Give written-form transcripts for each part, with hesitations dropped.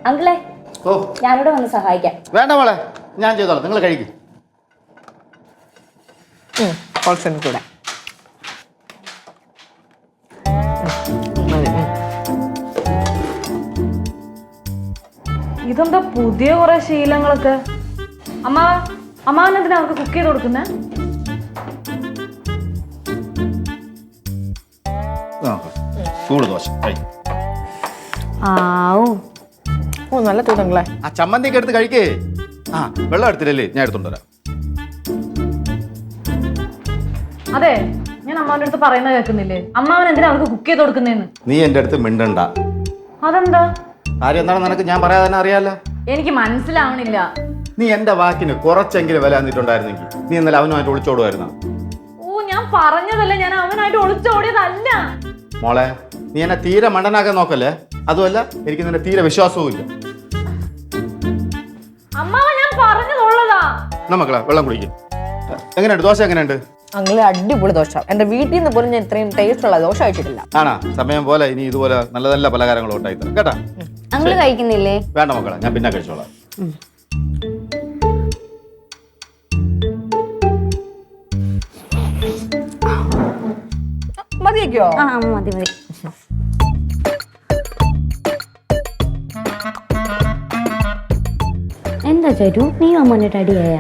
അങ്കിളെ, ഓ ഞാനിവിടെ വന്ന് സഹായിക്കാം. വേണ്ട മോളെ, ഞാൻ ചെയ്തോളാം, നിങ്ങൾ കഴിക്കും. കൂടെ ഇതെന്താ പുതിയ കുറെ ശീലങ്ങളൊക്കെ? അമ്മാവനെന്തിനാ അവർക്ക് കുക്ക് ചെയ്ത് കൊടുക്കുന്നേ? ചൂട് ദോശ ഓ നല്ല ചൂടങ്ങളെ. ആ ചമ്മന്തിയൊക്കെ എടുത്ത് കഴിക്കേ. ആ വെള്ളം എടുത്തില്ലല്ലേ, ഞാൻ എടുത്തോണ്ട് വരാം. അതെ, ഞാൻ അമ്മാവന്റെ അടുത്ത് പറയുന്നത് കേൾക്കുന്നില്ലേ? അമ്മാവൻ എന്തിനാ അവർക്ക് കുക്ക് ചെയ്ത് കൊടുക്കുന്നേന്ന്? നീ എന്റെ അടുത്ത് മിണ്ടണ്ട. അതെന്താ? കാര്യം എന്താണെന്ന് നിനക്ക് ഞാൻ പറയാതെ തന്നെ അറിയാലോ. എനിക്ക് മനസ്സിലാവണില്ല. നീ എന്റെ വാക്കിന് കുറച്ചെങ്കിലും വില തന്നിട്ടുണ്ടായിരുന്നെങ്കിൽ നീ ഇന്നലെ അവനുമായിട്ട് ഒളിച്ചോടുമായിരുന്ന. ഓ, ഞാൻ പറഞ്ഞതല്ലേ, ഞാൻ അവനായിട്ട് ഒളിച്ചോടിയതല്ല. മോളെ, നീ എന്നെ തീരെ മണ്ടനാക്കാൻ നോക്കല്ലേ. അതുമല്ല, എനിക്ക് നിന്നെ തീരെ വിശ്വാസവും ഇല്ല. അമ്മാവ, ഞാൻ പറഞ്ഞതുള്ളതാ. മക്കളെ വെള്ളം കുടിക്കും. എങ്ങനെയുണ്ട് ദോശ? എങ്ങനെയുണ്ട്? അങ്ങനെ അടിപൊളി ദോശ. എന്റെ വീട്ടിൽ നിന്ന് പോലും ഞാൻ ഇത്രയും ടേസ്റ്റ് ഉള്ള ദോശ കഴിച്ചിട്ടില്ല. ആണാ? സമയം പോലെ ഇനി ഇതുപോലെ നല്ല നല്ല പലഹാരങ്ങളും ഉണ്ടായി തരാം കേട്ടാ. അങ്കിള് കഴിക്കുന്നില്ലേ? വേണ്ട മക്കളെ, ഞാൻ പിന്നെ കഴിച്ചോളാം. മതിയൊക്കെയോ? ആ മതി മതി. എന്താ ചേട്ടു, നീ അമ്മന്നിട്ട് അടിയായ?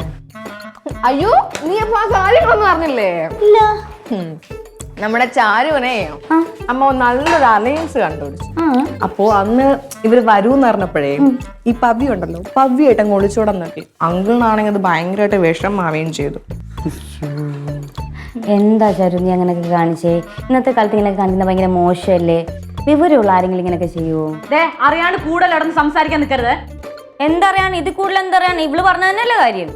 അയ്യോ, നീ അപ്പൊ ആ കാര്യങ്ങളൊന്നും അറിഞ്ഞില്ലേ? ഇല്ല. നമ്മുടെ ചാരുവിനെ അമ്മ നല്ലൊരു അലയൻസ് കണ്ടുപിടിച്ചു. അപ്പോ അന്ന് ഇവര് വരൂന്ന് പറഞ്ഞപ്പോഴേ ഈ പവ്യ ഉണ്ടല്ലോ, പവ്യായിട്ട് അങ്ങ് ഒളിച്ചോടാൻ നോക്കി. അങ്കിളിനാണെങ്കിൽ അത് ഭയങ്കരമായിട്ട് വിഷമാവുകയും ചെയ്തു. എന്താ ചേട്ടു നീ അങ്ങനെയൊക്കെ കാണിച്ചേ? ഇന്നത്തെ കാലത്ത് ഇങ്ങനെയൊക്കെ കാണിക്കുന്ന ഭയങ്കര മോശമല്ലേ? വിവരമുള്ള ആരെങ്കിലും ഇങ്ങനെയൊക്കെ ചെയ്യുവോ? അറിയാണ്ട് കൂടുതൽ ഇടന്ന് സംസാരിക്കാൻ നിൽക്കരുത്. എന്തറിയാൻ? ഇത് കൂടുതൽ എന്തറിയാൻ? ഇവള് പറഞ്ഞ തന്നെയല്ലേ കാര്യം.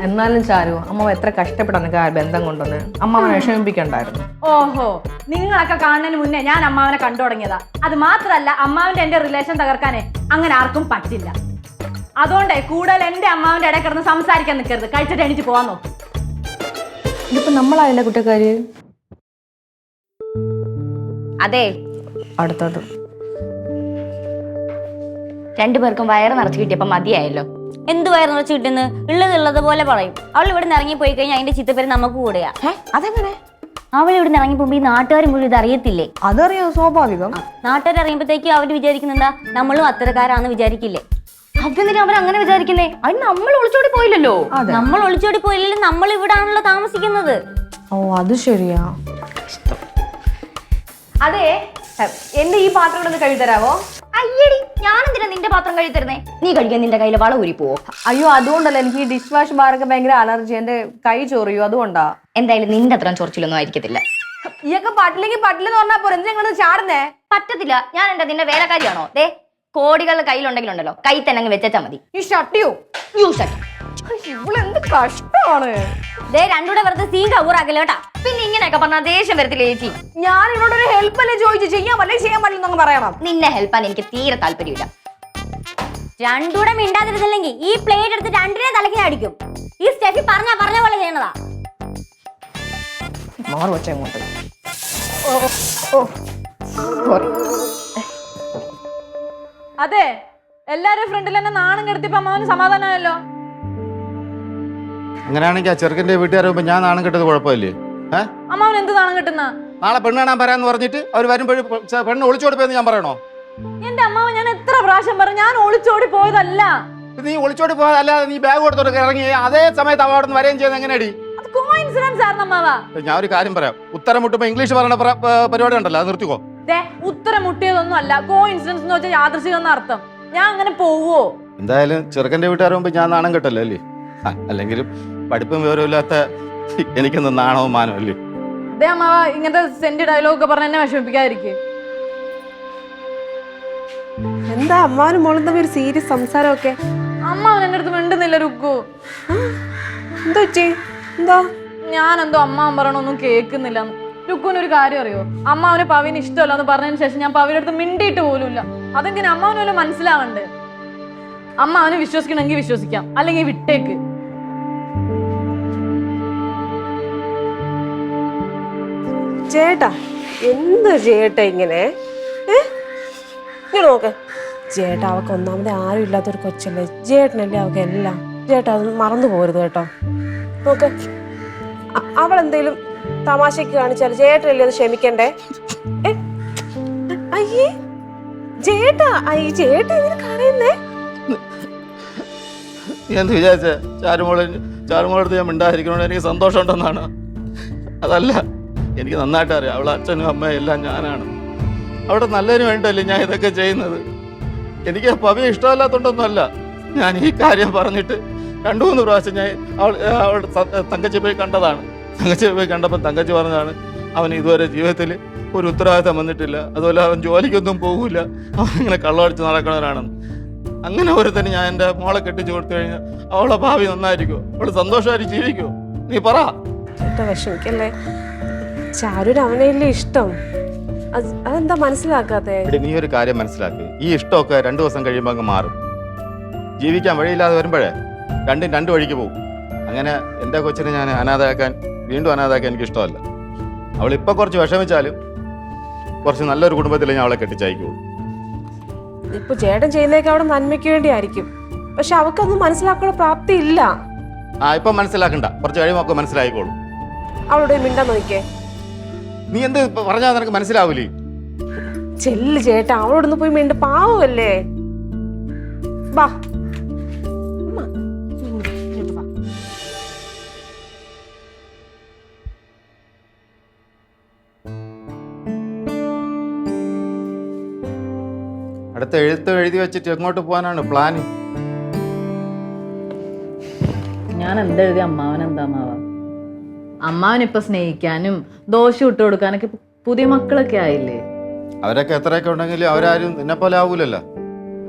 എന്നാലും ചാരു, അമ്മ എത്ര കഷ്ടപ്പെടാന്നൊക്കെ ആ ബന്ധം കൊണ്ടുവന്ന് അമ്മാവനെ വിഷമിപ്പിക്കണ്ടായിരുന്നു. ഓഹോ, നിങ്ങളൊക്കെ കാണുന്നതിന് മുന്നേ ഞാൻ അമ്മാവനെ കണ്ടു തുടങ്ങിയതാ. അത് മാത്രല്ല, അമ്മാവന്റെ എന്റെ റിലേഷൻ തകർക്കാനേ അങ്ങനെ ആർക്കും പറ്റില്ല. അതുകൊണ്ടേ കൂടുതൽ എന്റെ അമ്മാവന്റെ ഇടയിൽ കിടന്ന് സംസാരിക്കാൻ നിൽക്കരുത്. കഴിച്ചിട്ട് എണീറ്റ് പോവാൻ നോക്കും. ഇതിപ്പോ നമ്മളായല്ലേ കുറ്റക്കാര്? അതെ, അടുത്തോട്ട് രണ്ടുപേർക്കും വയറ് നിറച്ച് കിട്ടിയപ്പോ മതിയായല്ലോ. എന്ത് വയറ് നിറച്ച് കിട്ടുന്നു? ഉള്ളത് പോലെ പറയും. അവൾ ഇവിടെ നിന്ന് ഇറങ്ങി പോയി കഴിഞ്ഞാൽ അതിന്റെ ചിത്തപ്പേര് നമുക്ക് കൂടെയാ. അതെങ്ങനെ? അവൾ ഇവിടെ നിന്ന് ഇറങ്ങി പോകുമ്പോ ഈ നാട്ടുകാരും മുഴുവൻ ഇത് അറിയത്തില്ലേ? അതറിയോ, സ്വാഭാവികം. നാട്ടുകാർ അറിയുമ്പോഴത്തേക്കും അവര് വിചാരിക്കുന്നെന്താ നമ്മളും അത്തരക്കാരാന്ന് വിചാരിക്കില്ലേ? അതെന്തിനാ അവർ അങ്ങനെ വിചാരിക്കുന്നേ? അതിന് നമ്മൾ ഒളിച്ചോടി പോയില്ലല്ലോ. നമ്മൾ ഒളിച്ചോടി പോയില്ലല്ലോ, നമ്മൾ ഇവിടെ ആണല്ലോ താമസിക്കുന്നത്. ഓ, അത് ശരിയാ. അതെ, എന്റെ ഈ പാത്രം ഒന്ന് കഴുകി തരാവോ? അയ്യടി, ഞാനെന്തിനാ നിന്റെ പാത്രം കഴുകി തരുന്നേ? നീ കഴിക്കാൻ നിന്റെ കയ്യിലെ വള ഊരി പോവോ? അയ്യോ, അതുകൊണ്ടല്ല, എനിക്ക് ഈ ഡിഷ് വാഷ് ബാറൊക്കെ ഭയങ്കര അലർജി. എന്റെ കൈ ചൊറിയോ, അതുകൊണ്ടാ. എന്തായാലും നിന്റെ അത്രയും ചൊറിച്ചിലൊന്നും ആയിരിക്കത്തില്ല. ഈയൊക്കെ പറ്റില്ലെങ്കിൽ പറ്റില്ലെന്ന് പറഞ്ഞാ പോരെ, എന്തിനാ ചാടുന്നേ? പറ്റത്തില്ല. ഞാൻ എന്താ നിന്റെ വേലക്കാരിയാണോ? ദേ, കോടികൾ കയ്യിലുണ്ടെങ്കിലുണ്ടല്ലോ, കൈ തന്നെ അങ്ങ് വെച്ചാ മതി. ഈ ഷട്ടിയോ? ഇവളെന്ത് കഷ്ടമാണ്. ദേ, രണ്ടൂടെ വെറുതെ സീൻ കവറാക്കല്ലോ കേട്ടാ. പിന്നെ ഇങ്ങനെയൊക്കെ പറഞ്ഞാൽ ദേഷ്യം വരത്തില്ല ചേച്ചി. ഞാൻ ഇവിടെ ഒരു ഹെൽപ്പ് അല്ലേ ചോദിച്ചു, ചെയ്യാൻ പറ്റില്ല ചെയ്യാൻ പറ്റില്ലെന്നൊന്ന് പറയണം. നിന്നെ ഹെൽപ്പാൻ എനിക്ക് തീരെ താല്പര്യമില്ല. രണ്ടൂടെ മിണ്ടാതിരുന്നില്ലെങ്കിൽ ഈ പ്ലേറ്റ് എടുത്ത് രണ്ടിനെ തലക്കിനെ അടിക്കും. ഈ സ്റ്റെഫി പറഞ്ഞ പോലെ ചെയ്യണതാ. മാറുവച്ചങ്ങോട്ട്. അതെ, എല്ലാരും ഫ്രണ്ടിൽ എന്നെ നാണം കെടുത്തിയപ്പോ അമ്മാവന് സമാധാനമായല്ലോ. അങ്ങനെയാണെങ്കിൽ ആ ചെറുക്കന്റെ വീട്ടുകാരുമ്പോ ഞാൻ നാണം കെട്ടത് കുഴപ്പമില്ലേ? അമ്മാവൻ എന്ത് നാണം കെട്ടുന്ന? നാളെ പെണ്ണ് കാണാൻ പറയാന്ന് പറഞ്ഞിട്ട് അവർ വരുമ്പോഴും പെണ്ണ് ഒളിച്ചോടി പോയെന്ന് ഞാൻ പറയണോ? എന്റെ അമ്മാവൻ ഞാൻ എത്ര പ്രാവശ്യം പറഞ്ഞു, ഞാൻ ഒളിച്ചോടി പോയതല്ല. നീ ഒളിച്ചോടി പോയതല്ലാതെ നീ ബാഗ് കൊടുത്തോട്ട് ഇറങ്ങി അതേ സമയത്ത് അവിടെ നിന്ന് വരെയും ചെയ്യുന്നത് എങ്ങനെയാടി? അത് കോയിൻസിഡൻസ് ആയിരുന്നു അമ്മാവാ. ഞാൻ ഒരു കാര്യം പറയാം, ഉത്തരം മുട്ടുമ്പോ ഇംഗ്ലീഷ് പറയണ പരിപാടി ഉണ്ടല്ലോ, അത് നിർത്തിക്കോ. ഉത്തരം മുട്ടിയതൊന്നും അല്ല. കോയിൻസിഡൻസ് എന്ന് വെച്ചാൽ യാദൃശ്ചികം എന്ന അർത്ഥം. ഞാൻ അങ്ങനെ പോവോ? എന്തായാലും ചെറുക്കന്റെ വീട്ടുകാരുമ്പോ ഞാൻ നാണം കെട്ടല്ലോ അല്ലേ? അല്ലെങ്കിലും പഠിപ്പും വിവരവും ഇല്ലാത്ത എനിക്കൊന്ന് നാണവും മാനവും അല്ലേ? അതേ അമ്മാവ, ഇങ്ങനത്തെ സെന്റ് ഡയലോഗ് ഒക്കെ പറഞ്ഞ എന്നെ വിഷമിപ്പിക്കാതിരിക്കേ. എന്താ അമ്മാവനും മോളും തമ്മിൽ ഒരു സീരിയസ് സംസാരമൊക്കെ? അമ്മാവൻ എന്റെ അടുത്ത് മിണ്ടുന്നില്ല രുക്കു. എന്താ പറ്റി? എന്താ? ഞാനെന്തോ അമ്മാവൻ പറയണൊന്നും കേൾക്കുന്നില്ല. രുക്കുവിന് ഒരു കാര്യം അറിയോ? അമ്മാവന് പവിന് ഇഷ്ടമല്ല എന്ന് പറഞ്ഞതിന് ശേഷം ഞാൻ പവിയുടെ അടുത്ത് മിണ്ടിയിട്ട് പോലുമില്ല. അതെങ്ങനെ അമ്മാവന് വല്ല മനസ്സിലാവണ്ടേ? അമ്മാവന് വിശ്വസിക്കണമെങ്കിൽ വിശ്വസിക്കാം, അല്ലെങ്കിൽ വിട്ടേക്ക്. ചേട്ടാ എന്ത് ചേട്ടാ ഇങ്ങനെ ഇങ്ങനെ നോക്ക്. ചേട്ടാ അവക്ക് ഒന്നാമത് ആരും ഇല്ലാത്തൊരു കൊച്ചല്ലേ, ചേട്ടനല്ലേ അവക്ക് എല്ലാം. ചേട്ടാ അത് മറന്നു പോരുത് കേട്ടോ. നോക്ക്, അവളെന്തേലും തമാശക്ക് കാണിച്ചാൽ ചേട്ടനല്ലേ അത് ക്ഷമിക്കണ്ടേ? അയ്യേ ചേട്ടാ, ചേട്ടാ ഇതിന് കരയുന്നേ? നീ എന്ത് വിചാരിച്ച ചാരുമോളടുത്ത് ഞാൻ മിണ്ടായിരിക്കണോണ്ട് എനിക്ക് സന്തോഷം ഉണ്ടെന്നാണ്? അതല്ല, എനിക്ക് നന്നായിട്ട് അറിയാം അവളെ അച്ഛനും അമ്മയും എല്ലാം ഞാനാണ്. അവിടെ നല്ലതിന് വേണ്ടല്ലേ ഞാൻ ഇതൊക്കെ ചെയ്യുന്നത്. എനിക്ക് പവിയെ ഇഷ്ടമല്ലാത്തോണ്ടൊന്നുമല്ല. ഞാൻ ഈ കാര്യം പറഞ്ഞിട്ട് 2-3 പ്രാവശ്യം ഞാൻ അവളുടെ തങ്കച്ചി പോയി കണ്ടതാണ്. തങ്കച്ചി പോയി കണ്ടപ്പോൾ തങ്കച്ചി പറഞ്ഞതാണ് അവൻ ഇതുവരെ ജീവിതത്തിൽ ഒരു ഉത്തരവാദിത്തം വന്നിട്ടില്ല, അതുപോലെ അവൻ ജോലിക്കൊന്നും പോകില്ല, അവൻ ഇങ്ങനെ കള്ളമടിച്ച് നടക്കുന്നവരാണെന്ന്. അങ്ങനെ ഒരുത്തന് ഞാൻ എൻ്റെ മോളെ കെട്ടിച്ചു കൊടുത്തു കഴിഞ്ഞാൽ അവളെ ഭാവി നന്നായിരിക്കുമോ? അവള് സന്തോഷമായിട്ട് ജീവിക്കുമോ? നീ പറ. ചേട്ടാ വിഷമിക്കല്ലേ, ചാരുന് അവനെയല്ലേ ഇഷ്ടം. അതെന്താ മനസ്സിലാക്കാത്തെ? നീ ഒരു കാര്യം മനസ്സിലാക്കി, ഈ ഇഷ്ടമൊക്കെ 2 ദിവസം കഴിയുമ്പോൾ അങ്ങ് മാറും. ജീവിക്കാൻ വഴിയില്ലാതെ വരുമ്പോഴേ രണ്ടും 2 വഴിക്ക് പോകും. അങ്ങനെ എൻ്റെ കൊച്ചിനെ ഞാൻ വീണ്ടും അനാഥാക്കാൻ എനിക്ക് ഇഷ്ടമല്ല. അവളിപ്പോൾ കുറച്ച് വിഷമിച്ചാലും കുറച്ച് നല്ലൊരു കുടുംബത്തിൽ ഞാൻ അവളെ കെട്ടിച്ചയക്കുള്ളൂ. ഇപ്പൊ ചേട്ടൻ ചെയ്യുന്നതൊക്കെ അവിടെ നന്മയ്ക്ക് വേണ്ടി ആയിരിക്കും, പക്ഷെ അവക്കൊന്നും മനസ്സിലാക്കാനുള്ള പ്രാപ്തി ഇല്ല. ഇപ്പം മനസ്സിലാക്കണ്ട, കുറച്ച് കഴിയുമ്പോൾ ഒക്കെ മനസ്സിലായിക്കോളും. അവളോട് മിണ്ടാൻ നോക്കിക്കേ. നീ എന്ത് പറഞ്ഞാൽ നിനക്ക് മനസ്സിലാവൂലേ? ചെല്ല് ചേട്ടാ, അവളോടൊന്ന് പോയി മിണ്ട, പാവല്ലേ. വാ അടുത്ത എഴുതി വെച്ചിട്ട് എങ്ങോട്ട് പോകാനാണ് പ്ലാൻ? ഞാൻ എന്തെഴുതി അമ്മാവനെന്താ അമ്മാവനിപ്പൊ സ്നേഹിക്കാനും ദോശ ഇട്ട് കൊടുക്കാനൊക്കെ പുതിയ മക്കളൊക്കെ ആയില്ലേ. അവരൊക്കെ എത്രയൊക്കെ ഉണ്ടെങ്കിലും അവരാരും നിന്നെ പോലെ ആവൂലല്ലോ.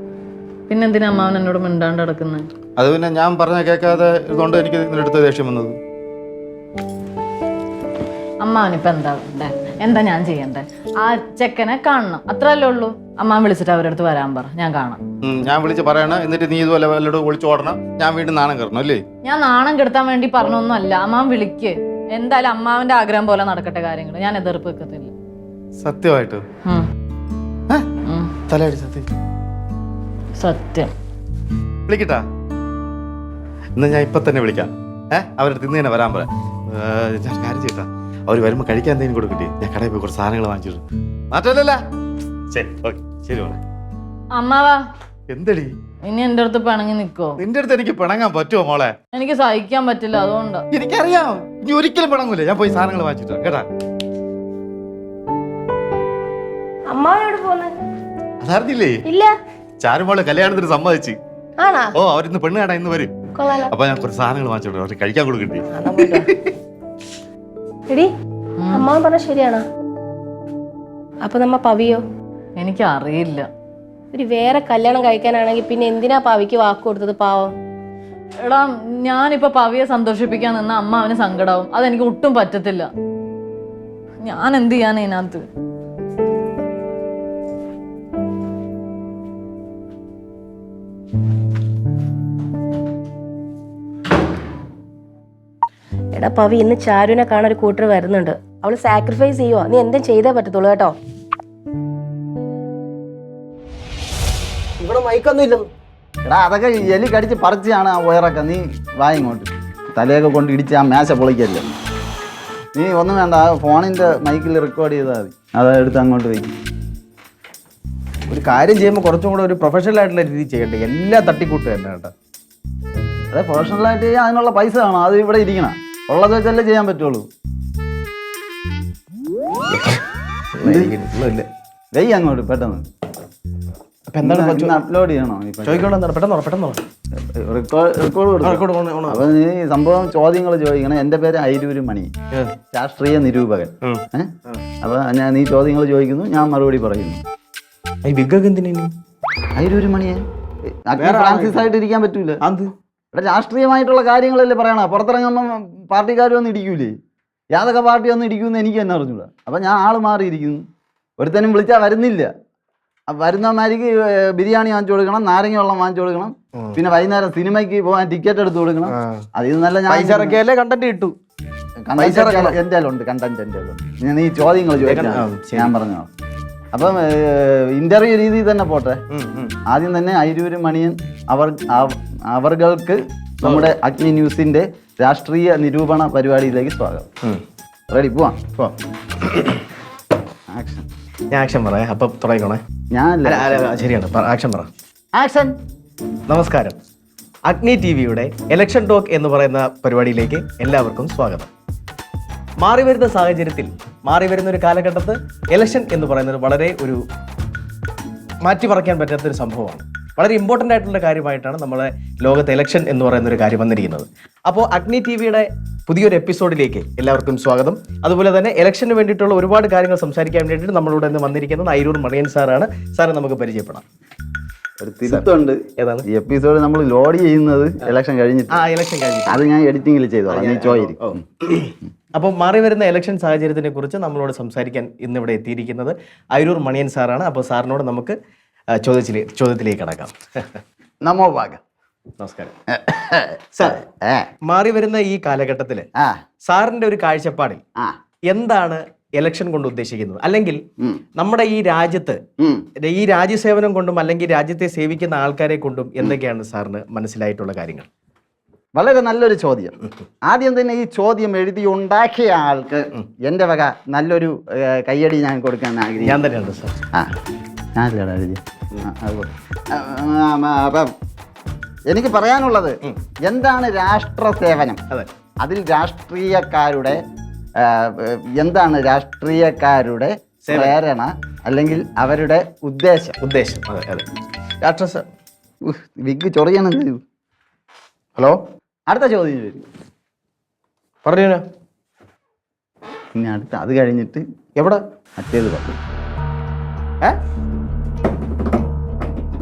പിന്നെന്തിനാ അമ്മാവൻ എന്നോട് മിണ്ടാണ്ട് കിടക്കുന്നത്? അത് പിന്നെ ഞാൻ പറഞ്ഞ കേൾക്കാതെ ഇതുകൊണ്ട് എനിക്ക് ഇതിനടുത്ത് ദേഷ്യം വന്നത്. അമ്മാവനിപ്പൊ എന്താ ഞാൻ ചെയ്യണ്ടേ? ആ ചെക്കനെ കാണണം, അത്രല്ലേ ഉള്ളൂ. അമ്മാവൻ വിളിച്ചിട്ട് അവരുടെ അടുത്ത് വരാൻ പറ, ഞാൻ കാണാം. ഞാൻ വിളിച്ച് പറയണം, എന്നിട്ട് നീ ഇതുപോലെ വല്ലതും വിളിച്ചു ഓടണം, ഞാൻ വീണ്ടും നാണം കയറണം അല്ലേ? ഞാൻ നാണം കെടുത്താൻ വേണ്ടി പറഞ്ഞൊന്നും അല്ല. അമ്മാവൻ വിളിക്ക്, എന്തായാലും അമ്മാവന്റെ ആഗ്രഹം പോലെ നടക്കട്ടെ കാര്യങ്ങൾ. ഞാൻ എതിർപ്പ് വെക്കത്തില്ല. സത്യമായിട്ട് തലയടി സത്യം വിളിക്കട്ടാ? എന്നാ ഞാൻ ഇപ്പൊ തന്നെ വിളിക്കാം. അവരുടെ ഇന്ന് തന്നെ വരാൻ പറയാം. ഞാൻ കാര്യം ചെയ്യട്ടാ, അവർ വരുമ്പോ കഴിക്കാൻ എന്തെങ്കിലും കൊടുക്കട്ടെ. ഞാൻ കടയിൽ പോയി കുറച്ച് സാധനങ്ങൾ വാങ്ങിച്ചിട്ടു. മാറ്റല്ല. ശരി മോളെ. അമ്മാവാ എന്തടി ഇനി എന്റെ അടുത്ത് പിണങ്ങി നിക്കോ? നിന്റെ അടുത്ത് എനിക്ക് പിണങ്ങാൻ പറ്റുമോ മോളെ? എനിക്ക് സഹിക്കാൻ പറ്റില്ല, അതുകൊണ്ടാ. എനിക്കറിയാം, ഇനി ഒരിക്കലും പിണങ്ങൂല. ഞാൻ പോയി സാധനങ്ങൾ വാങ്ങിച്ചിട്ടാ കേട്ടാ. അമ്മാവനോട് പോന്നെ അതറിഞ്ഞില്ലേ? ഇല്ല. ചാരുമോള് കല്യാണത്തിന് സമ്മതിച്ച്. ആണാ? ഓ, അവരിന്ന് പെണ്ണ് കാണാൻ ഇന്ന് വരും. അപ്പൊ ഞാൻ കുറച്ച് സാധനങ്ങൾ വാങ്ങിച്ചോട്ടെ, അവർക്ക് കഴിക്കാൻ കൊടുക്കണ്ടേ. എടി, അമ്മാവൻ പറഞ്ഞ ശരിയാണോ? അപ്പൊ നമ്മ പവിയോ? എനിക്കറിയില്ല. ഒരു വേറെ കല്യാണം കഴിക്കാനാണെങ്കിൽ പിന്നെ എന്തിനാ പവിക്ക് വാക്ക് കൊടുത്തത്? പാവം. എടാ, ഞാനിപ്പൊ പവിയെ സന്തോഷിപ്പിക്കാൻ നിന്ന അമ്മ അവന് സങ്കടാവും. അതെനിക്ക് ഒട്ടും പറ്റത്തില്ല. ഞാൻ എന്ത് ചെയ്യാൻ ഇതിനകത്ത്? എടാ പവി, ഇന്ന് ചാരുവിനെ കാണാൻ ഒരു കൂട്ടർ വരുന്നുണ്ട്. അവള് സാക്രിഫൈസ് ചെയ്യുവോ? നീ എന്തും ചെയ്തേ പറ്റത്തുള്ളൂ കേട്ടോ. ഇവിടെ മൈക്കൊന്നും ഇല്ലെന്ന്. എടാ, അതൊക്കെ എലി കടിച്ച് പറിച്ചാണ് ആ വയറൊക്കെ. നീ വായിങ്ങോട്ട് തലയൊക്കെ കൊണ്ട് ഇടിച്ച് ആ മേശ പൊളിക്കല്ലേ. നീ ഒന്നും വേണ്ട, ആ ഫോണിൻ്റെ മൈക്കിൽ റെക്കോർഡ് ചെയ്താൽ മതി. അതെടുത്ത് അങ്ങോട്ട് വയ്ക്കും. ഒരു കാര്യം ചെയ്യുമ്പോൾ കുറച്ചും കൂടെ ഒരു പ്രൊഫഷണൽ ആയിട്ടുള്ള രീതി ചെയ്യട്ടെ. എല്ലാ തട്ടിക്കൂട്ടും തന്നെ കേട്ടോ. അതെ, പ്രൊഫഷണലായിട്ട് ചെയ്യാൻ അതിനുള്ള പൈസ വേണം. അത് ഇവിടെ ഇരിക്കണം. ഉള്ളത് വെച്ചല്ലേ ചെയ്യാൻ പറ്റുള്ളൂ. വെയ് അങ്ങോട്ട് പെട്ടെന്ന്. അപ്ലോഡ് ചെയ്യണോ? അപ്പൊ നീ സംഭവം ചോദ്യങ്ങൾ ചോദിക്കണം. എന്റെ പേര് ഐരൂര് മണി, രാഷ്ട്രീയ നിരൂപകൻ. അപ്പൊ നീ ചോദ്യങ്ങൾ ചോദിക്കുന്നു, ഞാൻ മറുപടി പറയുന്നു. ഐരൂര് മണിയെ ഫ്രാൻസിസ് ആയിട്ട് ഇരിക്കാൻ പറ്റൂല. ഇവിടെ രാഷ്ട്രീയമായിട്ടുള്ള കാര്യങ്ങളല്ലേ പറയണ. പുറത്തിറങ്ങുമ്പോൾ പാർട്ടിക്കാരൊന്നും ഇടിക്കൂലേ? യാതൊക്കെ പാർട്ടി ഒന്നും ഇടിക്കുമെന്ന് എനിക്ക് തന്നെ അറിഞ്ഞൂടാ. അപ്പൊ ഞാൻ ആള് മാറിയിരിക്കുന്നു. ഒരുത്തനും വിളിച്ചാൽ വരുന്നില്ല. വരുന്നമാരിക്ക് ബിരിയാണി വാങ്ങിച്ചു കൊടുക്കണം, നാരങ്ങ വെള്ളം വാങ്ങിച്ചു കൊടുക്കണം, പിന്നെ വൈകുന്നേരം സിനിമയ്ക്ക് പോകാൻ ടിക്കറ്റ് എടുത്ത് കൊടുക്കണം. അതിൽ നല്ല ഞാൻ കണ്ടന്റ് കിട്ടു. കണ്ടന്റ് എൻ്റെ ഉണ്ട്, കണ്ടന്റ് എൻ്റെ ഉണ്ട്. നീ ചോദ്യങ്ങൾ ചോദിക്കണം, ഞാൻ പറഞ്ഞോ. അപ്പം ഇന്റർവ്യൂ രീതി തന്നെ പോട്ടെ. ആദ്യം തന്നെ അയിരൂര് മണിയൻ അവർക്ക് നമ്മുടെ അഗ്നി ന്യൂസിന്റെ രാഷ്ട്രീയ നിരൂപണ പരിപാടിയിലേക്ക് സ്വാഗതം. റെഡി, പോവാം. ആക്ഷൻ. ഞാൻ ആക്ഷൻ പറയാം. അപ്പം തുടങ്ങിക്കോണേ. ഞാൻ ശരിയാണ്, ആക്ഷൻ പറ. ആക്ഷൻ. നമസ്കാരം. അഗ്നി ടിവിയുടെ ഇലക്ഷൻ ടോക്ക് എന്ന് പറയുന്ന പരിപാടിയിലേക്ക് എല്ലാവർക്കും സ്വാഗതം. മാറിവരുന്ന സാഹചര്യത്തിൽ, മാറിവരുന്ന ഒരു കാലഘട്ടത്ത് ഇലക്ഷൻ എന്ന് പറയുന്നത് വളരെ ഒരു മാറ്റിമറിക്കാൻ പറ്റാത്തൊരു സംഭവമാണ്. വളരെ ഇമ്പോർട്ടൻ്റ് ആയിട്ടുള്ള കാര്യമായിട്ടാണ് നമ്മുടെ ലോകത്ത് ഇലക്ഷൻ എന്ന് പറയുന്ന ഒരു കാര്യം വന്നിരിക്കുന്നത്. അപ്പോൾ അഗ്നി ടിവിയുടെ പുതിയൊരു എപ്പിസോഡിലേക്ക് എല്ലാവർക്കും സ്വാഗതം. അതുപോലെ തന്നെ ഇലക്ഷന് വേണ്ടിയിട്ടുള്ള ഒരുപാട് കാര്യങ്ങൾ സംസാരിക്കാൻ വേണ്ടിയിട്ട് നമ്മളിവിടെ നിന്ന് വന്നിരിക്കുന്നത് അയിരൂർ മണിയൻ സാറാണ്. സാറെ നമുക്ക് പരിചയപ്പെടാം. ഒരു തിരുത്തുണ്ട്. ഏതാണ് ഈ എപ്പിസോഡ് നമ്മൾ ലോഡ് ചെയ്യുന്നത് ഇലക്ഷൻ കഴിഞ്ഞിട്ട്. ഇലക്ഷൻ കഴിഞ്ഞിട്ട് അത് ഞാൻ എഡിറ്റിംഗിൽ ചെയ്തോളാം, നീ ചോദിക്കും. അപ്പോൾ മാറി വരുന്ന ഇലക്ഷൻ സാഹചര്യത്തിനെ കുറിച്ച് നമ്മളോട് സംസാരിക്കാൻ ഇന്നിവിടെ എത്തിയിരിക്കുന്നത് അയിരൂർ മണിയൻ സാറാണ്. അപ്പോൾ സാറിനോട് നമുക്ക് ചോദ്യത്തിലേക്ക് കടക്കാം. നമോ ഭാഗം. നമസ്കാരം സാർ. മാറി വരുന്ന ഈ കാലഘട്ടത്തിൽ സാറിന്റെ ഒരു കാഴ്ചപ്പാടിൽ എന്താണ് ഇലക്ഷൻ കൊണ്ട് ഉദ്ദേശിക്കുന്നത്? അല്ലെങ്കിൽ നമ്മുടെ ഈ രാജ്യത്ത് ഈ രാജ്യസേവനം കൊണ്ടും അല്ലെങ്കിൽ രാജ്യത്തെ സേവിക്കുന്ന ആൾക്കാരെ കൊണ്ടും എന്തൊക്കെയാണ് സാറിന് മനസ്സിലായിട്ടുള്ള കാര്യങ്ങൾ? വളരെ നല്ലൊരു ചോദ്യം. ആദ്യം തന്നെ ഈ ചോദ്യം എഴുതി ഉണ്ടാക്കിയ ആൾക്ക് എൻ്റെ വക നല്ലൊരു കയ്യടി ഞാൻ കൊടുക്കാൻ ആഗ്രഹിക്കുന്നു. ഞാൻ തന്നെയാണ് സാർ. ഞാനല്ലേടാ എഴുതി. അപ്പം എനിക്ക് പറയാനുള്ളത് എന്താണ് രാഷ്ട്ര സേവനം, അതിൽ രാഷ്ട്രീയക്കാരുടെ എന്താണ് രാഷ്ട്രീയക്കാരുടെ പ്രേരണ അല്ലെങ്കിൽ അവരുടെ ഉദ്ദേശം. അതെ അതെ. രാഷ്ട്ര വിഗ് ചൊറിയണത്. ഹലോ, അടുത്ത ചോദ്യം ചോദിക്കും. പറഞ്ഞു. ഇനി അടുത്ത അത് കഴിഞ്ഞിട്ട് എവിടെ മറ്റേത് പറഞ്ഞു.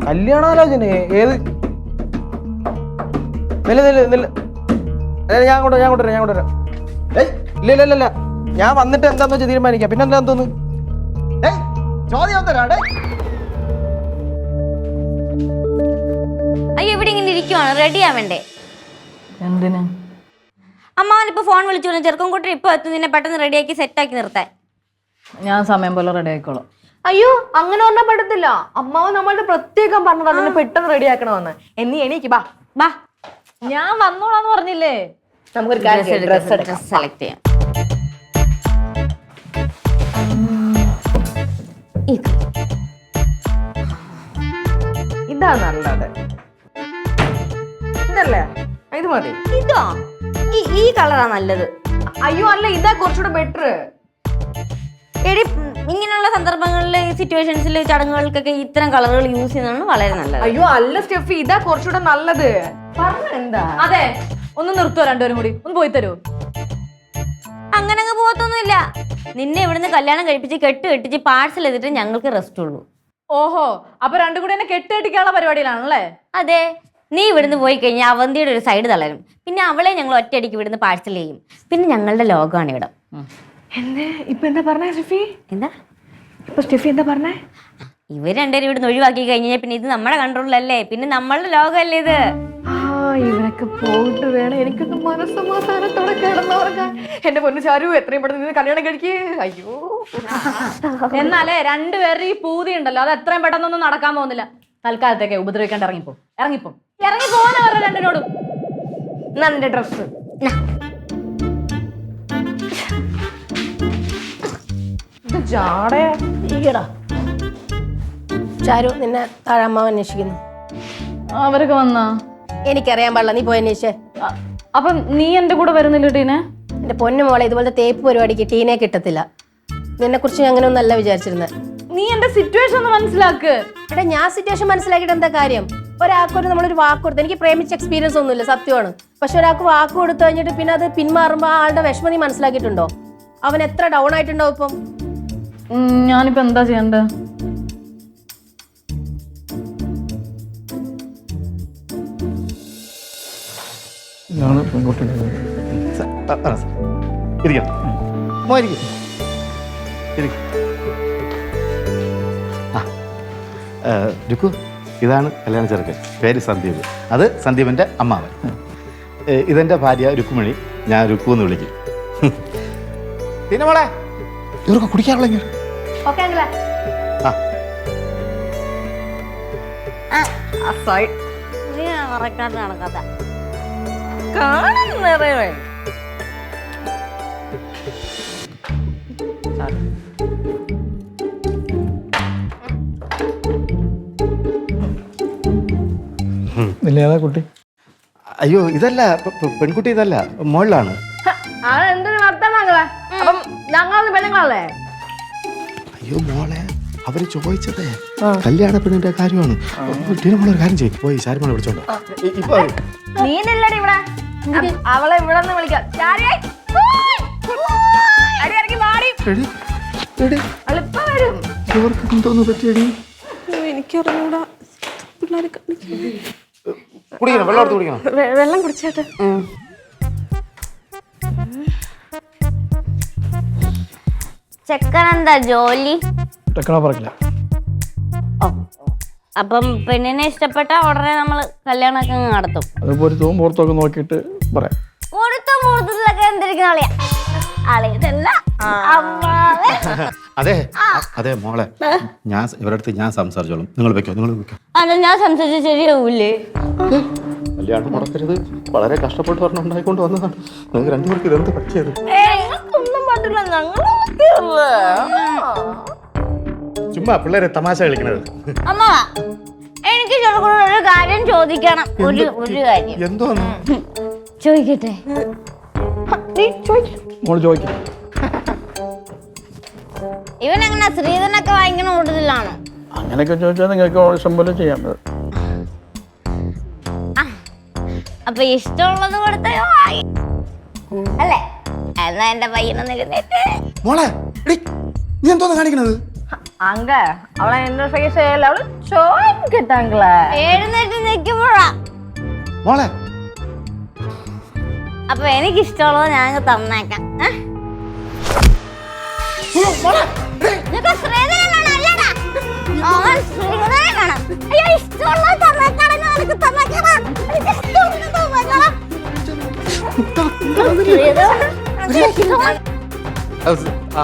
കല്യാണാലോചന ഏത്? ഞാൻ കൊണ്ടുവരാം. ഇല്ല, ഞാൻ വന്നിട്ട് എന്താന്ന് വെച്ചാൽ തീരുമാനിക്കാം. പിന്നെ എന്താ തോന്നുന്നു? ചോദ്യം തരാടേ. അയ്യോ, ഇവിടെ ഇങ്ങനെ ഇരിക്കുവാണ്, റെഡി ആവണ്ടേ? എന്തിനാ? അമ്മാവനിപ്പോ ഫോൺ വിളിച്ചു പറഞ്ഞു, ചെറുക്കൻകുട്ടി ഇപ്പൊ എത്തും, നിന്നെ പെട്ടെന്ന് റെഡിയാക്കി സെറ്റാക്കി നിർത്താൻ. ഞാൻ സമയം പോലെ റെഡി ആയിക്കോളാം. അയ്യോ, അങ്ങനെ പറഞ്ഞാൽ പറ്റത്തില്ല. അമ്മാവൻ നമ്മളുടെ പ്രത്യേകം പറഞ്ഞത് അതിനെ പെട്ടെന്ന് റെഡി ആക്കണമെന്ന്. എണീക്ക്, ബാ ബാ, ഞാൻ വന്നോളാന്ന് പറഞ്ഞില്ലേ. നമുക്കൊരു ഡ്രസ് സെലക്ട് ചെയ്യാം. ഇതാ നല്ലത്. ഇതല്ലേ? ഇത് മതി. ഇതോ? ഈ കളറാ നല്ലത്. അയ്യോ അല്ല, ഇതാ കുറച്ചുകൂടെ ബെറ്റർ. എടി, ഇങ്ങനെയുള്ള സന്ദർഭങ്ങളിൽ, സിറ്റുവേഷൻസിൽ, ചടങ്ങുകൾക്കൊക്കെ ഇത്തരം കളറുകൾ യൂസ് ചെയ്യുന്നതാണ് വളരെ നല്ലത്. അയ്യോ അല്ല സ്റ്റെഫി, ഇതാ കുറച്ചുകൂടെ നല്ലത്. എന്താ? അതെ, ഒന്ന് നിർത്തുവോ രണ്ടുപേരും കൂടി? ഒന്ന് പോയി തരൂ. അങ്ങനെ അങ്ങ് പോകത്തൊന്നുമില്ല. നിന്നെ ഇവിടുന്ന് കല്യാണം കഴിപ്പിച്ച് കെട്ടിച്ച് പാഴ്സൽ ചെയ്തിട്ട് ഞങ്ങൾക്ക് റെസ്റ്റ് ഉള്ളൂ. ഓഹോ, അപ്പൊ രണ്ടും കൂടി എന്നെ കെട്ടിക്കാനുള്ള പരിപാടിയിലാണല്ലേ? അതെ, നീ ഇവിടുന്ന് പോയി കഴിഞ്ഞാൽ അവന്തിയുടെ ഒരു സൈഡ് തളരും. പിന്നെ അവളെ ഞങ്ങൾ ഒറ്റയടിക്ക് ഇവിടുന്ന് പാഴ്സൽ ചെയ്യും. പിന്നെ ഞങ്ങളുടെ ലോകമാണ് ഇവിടെ. ഇപ്പൊ എന്താ പറഞ്ഞേ സ്റ്റെഫി? എന്താ ഇപ്പൊ സ്റ്റെഫി എന്താ പറഞ്ഞേ? ഇവർ രണ്ടുപേരും ഇവിടുന്ന് ഒഴിവാക്കി കഴിഞ്ഞാൽ പിന്നെ ഇത് നമ്മുടെ കൺട്രോളിലല്ലേ, പിന്നെ നമ്മളുടെ ലോകമല്ലേ ഇത്. ഇവരൊക്കെ പോയിട്ട് വേണം എനിക്കൊന്ന് മനസ്സമാധാനത്തോടെ കിടന്നുറങ്ങാൻ. എന്റെ പൊന്നു ചാരു, എത്രയും പെട്ടെന്ന് നിന്ന് കല്യാണം കഴിക്കേ. അയ്യോ, എന്നാലേ രണ്ടുപേരുടെ ഈ പൂതി ഉണ്ടല്ലോ, അത് എത്രയും പെട്ടെന്നൊന്നും നടക്കാൻ പോകുന്നില്ല. തൽക്കാലത്തേക്ക് ഉപദ്രവിക്കാണ്ട് ഇറങ്ങി പോകാനാ പറഞ്ഞ രണ്ടിനോടും. നന്റെ ഡ്രസ് ഈടാ ചാരു, നിന്നെ താഴമ്മാവ് അന്വേഷിക്കുന്നു. അവരൊക്കെ വന്നാ? എനിക്കറിയാൻ പാടില്ല, നീ പോയി അന്വേഷിച്ചേ. അപ്പൊ നീ എന്റെ കൂടെ വരുന്നില്ല ടീനെ? എന്റെ പൊന്നു മോളെ, ഇതുപോലത്തെ തേപ്പ് പരിപാടിക്ക് ടീനെ കിട്ടത്തില്ല. നിന്നെ കുറിച്ച് അങ്ങനെ ഒന്നല്ല വിചാരിച്ചിരുന്നത്. നീ എന്റെ സിറ്റുവേഷൻ ഒന്ന് മനസ്സിലാക്ക്. എടാ, ഞാൻ സിറ്റുവേഷൻ മനസ്സിലാക്കിയിട്ട് എന്താ കാര്യം? ഒരാൾക്കൊരു നമ്മളൊരു വാക്ക് കൊടുത്ത്, എനിക്ക് പ്രേമിച്ച എക്സ്പീരിയൻസ് ഒന്നുമില്ല, സത്യമാണ്. പക്ഷെ ഒരാൾക്ക് വാക്ക് കൊടുത്തു കഴിഞ്ഞിട്ട് പിന്നെ അത് പിന്മാറുമ്പോൾ ആ ആളുടെ വിഷമം നീ മനസ്സിലാക്കിയിട്ടുണ്ടോ? അവൻ എത്ര ഡൗൺ ആയിട്ടുണ്ടാവും ഇപ്പം? ഞാനിപ്പോ എന്താ ചെയ്യണ്ടേ? രുക്കു, ഇതാണ് കല്യാണ ചെറുക്കൻ, പേര് സന്ദീപ്. അത് സന്ദീപിൻ്റെ അമ്മാവൻ. ഇതെൻ്റെ ഭാര്യ രുക്കുമണി, ഞാൻ രുക്കു എന്ന് വിളിക്കും. പിന്നെ മോളെ ഇവർക്ക് കുടിക്കാനുള്ള ഓക്കെ അങ്കിളെ മറക്കാത്ത നടക്കാത്ത കാണുന്നേ ഏതാ കുട്ടി? അയ്യോ ഇതല്ല പെൺകുട്ടി ഇതല്ല മോളിലാണ്. എന്തൊരു വർത്തമാനങ്ങളെ അപ്പം ഞങ്ങൾ പെണ്ണുങ്ങളല്ലേ? അയ്യോ മോളെ അവര് ചോദിച്ചതേ കല്യാണ പെണ്ണിന്റെ കാര്യമാണ്. മോളൊരു കാര്യം ചെയ്യും, പോയി ശാരിമോളെ വിളിച്ചോണ്ട് ഇപ്പൊ നീനല്ലടി ഇവിടെ. അവളെ ഇവിടെ നിന്ന് വിളിക്കാം. ഇവർക്ക് എന്തോന്ന് പറ്റിയടി? എനിക്കറിഞ്ഞൂടാ. പിള്ളേരെ കുടിക്കണം, വെള്ളം എടുത്ത് കുടിക്കണം. വെള്ളം കുടിച്ചേട്ടെ. ചെക്കനെന്താ ജോലി? ടെക്കണോ പറക്കില്ല. അപ്പം പെണ്ണിനെ ഇഷ്ടപ്പെട്ട ഉടനെ നമ്മള് കല്യാണമൊക്കെ അങ്ങ് നടത്തും. അത് പൊരുത്തവും പുറത്തൊക്കെ നോക്കിയിട്ട് പറയാം. മുഹൂർത്തം മുഹൂർത്തത്തിലൊക്കെ എന്തിരിക്കുന്ന അളിയാ? അളിയതല്ല അമ്മാവേ. അതെ അതെ മോളെ, ഞാൻ ഇവരുടെ അടുത്ത് ഞാൻ സംസാരിച്ചോളും. നിങ്ങൾ വെക്കോ. അത് ഞാൻ സംസാരിച്ച ശരിയാവൂലേ? കല്യാണം മുടക്കരുത്, വളരെ കഷ്ടപ്പെട്ട് പറഞ്ഞ ഉണ്ടായിക്കൊണ്ട് വന്നതാണ്. നിങ്ങൾക്ക് രണ്ടുപേർക്ക് ഇതെന്ത് പറ്റിയത്? ഒന്നും പറ്റില്ല, ഞങ്ങൾ ചുമ്മാ പിള്ളേരെ തമാശ കളിക്കണത്. അമ്മ എനിക്ക് ചെറുക്കൂടെ ഒരു കാര്യം ചോദിക്കണം. ഒരു കാര്യം എന്തോന്ന് ചോദിക്കട്ടെ? മോള് ചോദിക്കും. ഇവനെങ്ങനെ ശ്രീധനൊക്കെ വാങ്ങിക്കണ കൂടുതലാണോ? അങ്ങനെയൊക്കെ ചോദിച്ചാൽ നിങ്ങൾക്ക് ഇഷ്ടം പോലെ ചെയ്യാം. അപ്പൊ ഇഷ്ടമുള്ളത് കൊടുത്തോ അല്ലേ? എന്നാ എന്റെ പയ്യനൊന്ന് എഴുന്നേറ്റ്. മോളെ നീ എന്തോന്ന് കാണിക്കണത്? അങ്ക അവളെ ഇന്റർഫേസ് ചെയ്യല്ല, അവള് ചോദിക്കട്ടെ. എഴുന്നേറ്റ് നിൽക്കുമ്പോഴാ. മോളെ അപ്പൊ എനിക്ക് ഇഷ്ടമുള്ളത് ഞാൻ തന്നേക്കാം. നിനക്ക് ശ്രീധരൻ വേണം അല്ലേടാ? അവൻ ശ്രീധരൻ വേണം. അയ്യോ ഇഷ്ടമുള്ളത് തന്നേക്കാണ്, നിനക്ക് തന്നേക്കണം. എനിക്ക് ഇഷ്ടമുള്ളത് തന്നേക്കണം.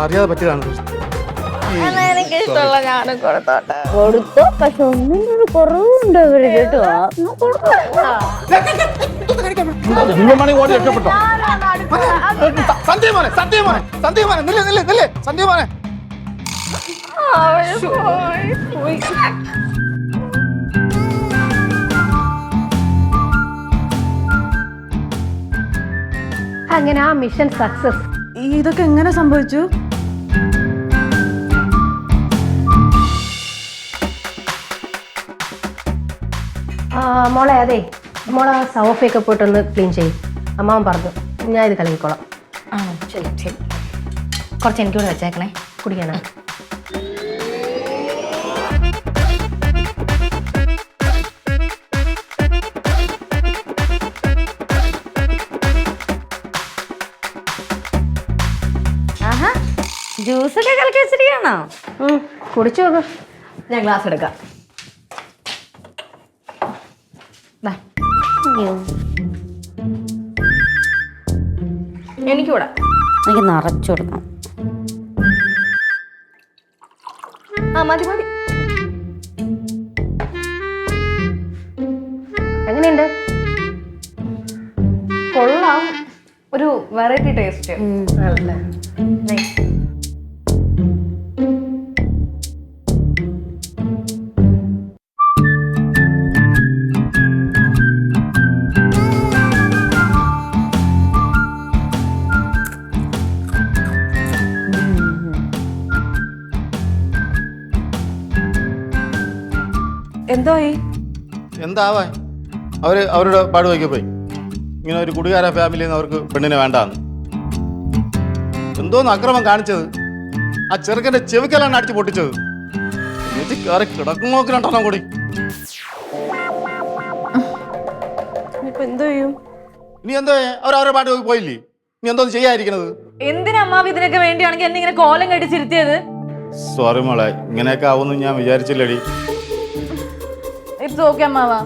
അറിയാതെ പറ്റിയതാണ്. എനിക്ക് ഇഷ്ടമുള്ള ഞാനും കൊടുത്തോട്ടെ. കൊടുത്തു, പക്ഷെ ഒന്നും കുറവുണ്ടോ അവര് കേട്ടോ? ഓടി രക്ഷപ്പെട്ടോ? അങ്ങനെ ആ മിഷൻ സക്സസ്. ഇതൊക്കെ എങ്ങനെ സംഭവിച്ചു? മോളെ അതെ, മോളെ സോഫയൊക്കെ പോയിട്ടൊന്ന് ക്ലീൻ ചെയ്യും. അമ്മാവൻ പറഞ്ഞു ഞാൻ ഇത് കലങ്ങിക്കോളാം. ശരി ശരി, കുറച്ച് എനിക്കൂടെ വെച്ചേക്കണേ കുടിക്കാനാ. ആഹാ, ജ്യൂസൊക്കെ കലക്കി വെച്ചിരിക്കണോ? കുടിച്ചു നോക്ക്. ഞാൻ ഗ്ലാസ് എടുക്കാം. എനിക്കൂടെ. എനിക്ക് നിറച്ചു കൊടുക്കണം. മതി മതി. എങ്ങനെയുണ്ട്? കൊള്ളാം, ഒരു വെറൈറ്റി ടേസ്റ്റ് ആണല്ലേ. എന്തോയി? എന്താവാൻ? അവരുടെ പാടുവയ്ക്ക് പോയി. ഇങ്ങനെ ഒരു കുടികാര ഫാമിലിയിൽ നിന്ന് അവർക്ക് പെണ്ണിനെ വേണ്ടാന്ന്. എന്തോന്ന് അക്രമം കാണിച്ചത്? ആ ചെറുക്കന്റെ ചെവിക്കലാണ് അടിച്ച് പൊട്ടിച്ചത്. കയറി കിടക്കും നോക്കി രണ്ടെണ്ണം കൂടി. എന്തോ ചെയ്യും? ഇനി എന്തോ അവരവരുടെ പാട്ട് പോയില്ലേ? ഇനി എന്തോന്ന് ചെയ്യാതിരിക്കണത്? എന്തിനാ അമ്മാവ് ഇതിനൊക്കെ വേണ്ടിയാണെങ്കിൽ എന്നെ ഇങ്ങനെ കോലം കടിച്ചിരുത്തിയത്? സോറി മോളെ, ഇങ്ങനെയൊക്കെ ആവുമെന്ന് ഞാൻ വിചാരിച്ചില്ലടി. ഇറ്റ്സ് ഓക്കെ അമ്മാവാ.